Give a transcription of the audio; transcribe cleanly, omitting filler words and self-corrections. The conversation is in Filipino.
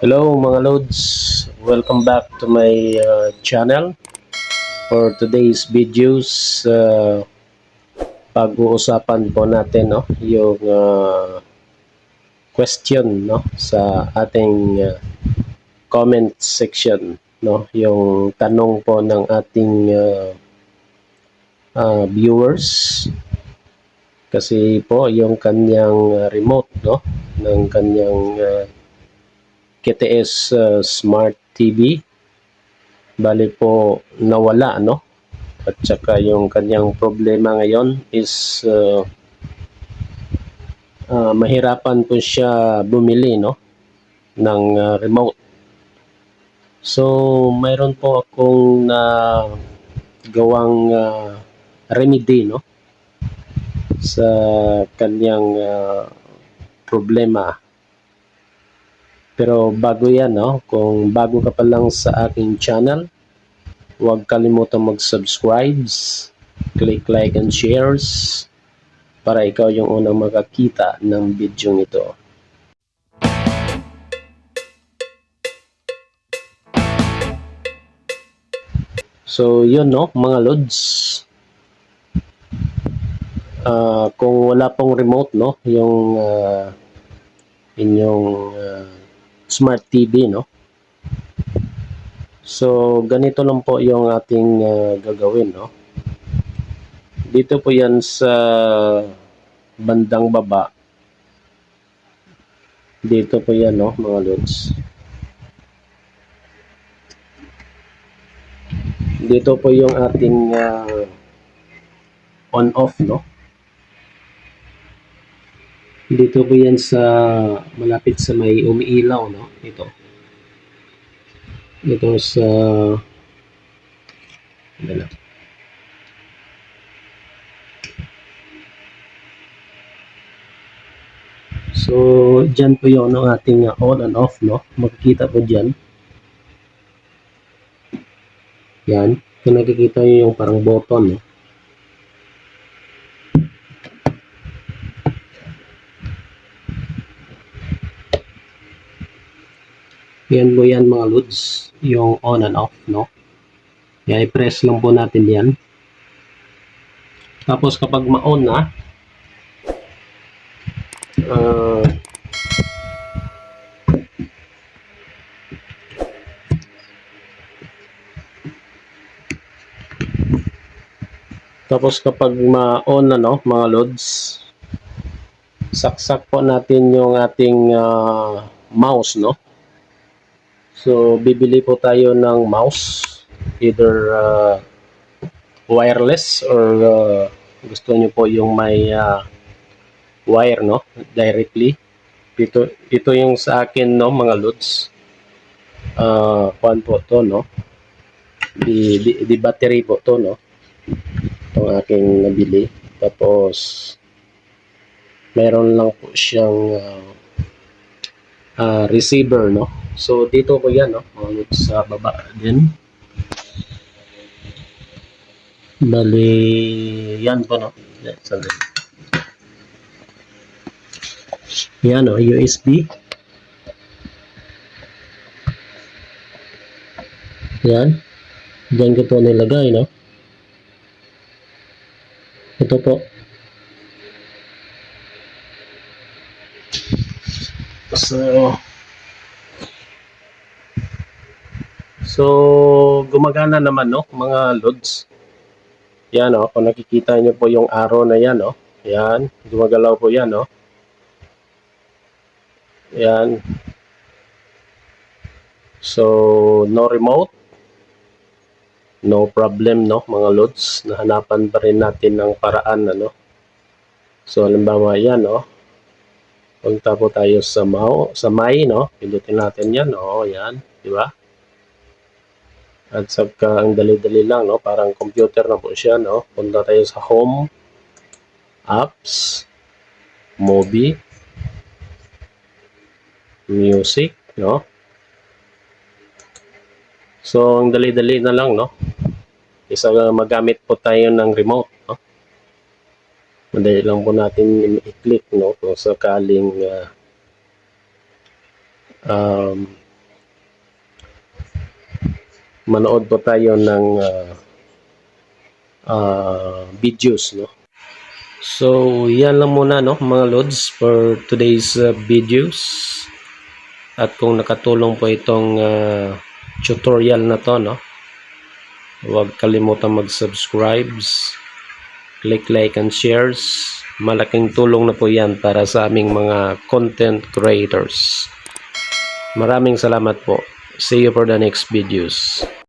Hello mga Lods, welcome back to my channel. For today's videos, pag-uusapan po natin yung question sa ating comment section, yung tanong po ng ating viewers. Kasi po yung kanyang remote ng kanyang KTS Smart TV, bali po nawala at saka yung kanyang problema ngayon is mahirapan po siya bumili ng remote. So mayroon po akong gawang remedy sa kanyang problema. Pero bago yan, kung bago ka pa lang sa aking channel, huwag kalimutang mag-subscribe, click like and shares para ikaw yung unang makakita ng video ito. So yun mga Lods, kung wala pong remote yung inyong smart TV so ganito lang po yung ating gagawin dito po yan sa bandang baba. Dito po yan mga Lods. Dito po yung ating on off Dito po yan sa malapit sa may umiilaw ito sa so dyan po yung ating on and off makikita po dyan. Yan, kung nakikita nyo yung parang button yan po yan mga Lods, yung on and off yan, i-press lang po natin yan. Tapos kapag ma-on na tapos kapag ma-on na mga Lods, saksak po natin yung ating mouse so bibili po tayo ng mouse, either wireless or gusto nyo po yung may wire directly. Ito yung sa akin mga Lods, kuan po to di battery po to itong aking nabili. Tapos meron lang po siyang receiver so dito po yan mga Lods, sa baba din. Bali yan po yan USB. Yan, diyan ko po nilagay ito po. So gumagana naman mga Lods. Yan kung nakikita nyo po yung arrow na yan yan, gumagalaw po yan yan. So no remote, no problem mga Lods, nahanapan pa rin natin ng paraan so halimbawa yan punta po tayo sa may pindutin natin yan yan, di ba? At saka ang dali-dali lang parang computer na po siya punta tayo sa home, apps, movie, music so ang dali-dali na lang isa magamit po tayo ng remote madali lang po natin i-click kung sakaling manood po tayo ng videos, no? So, yan lang muna, no, mga lods, for today's videos. At kung nakatulong po itong tutorial na to, no, huwag kalimutan mag-subscribe, click like and shares. Malaking tulong na po yan para sa aming mga content creators. Maraming salamat po. See you for the next videos.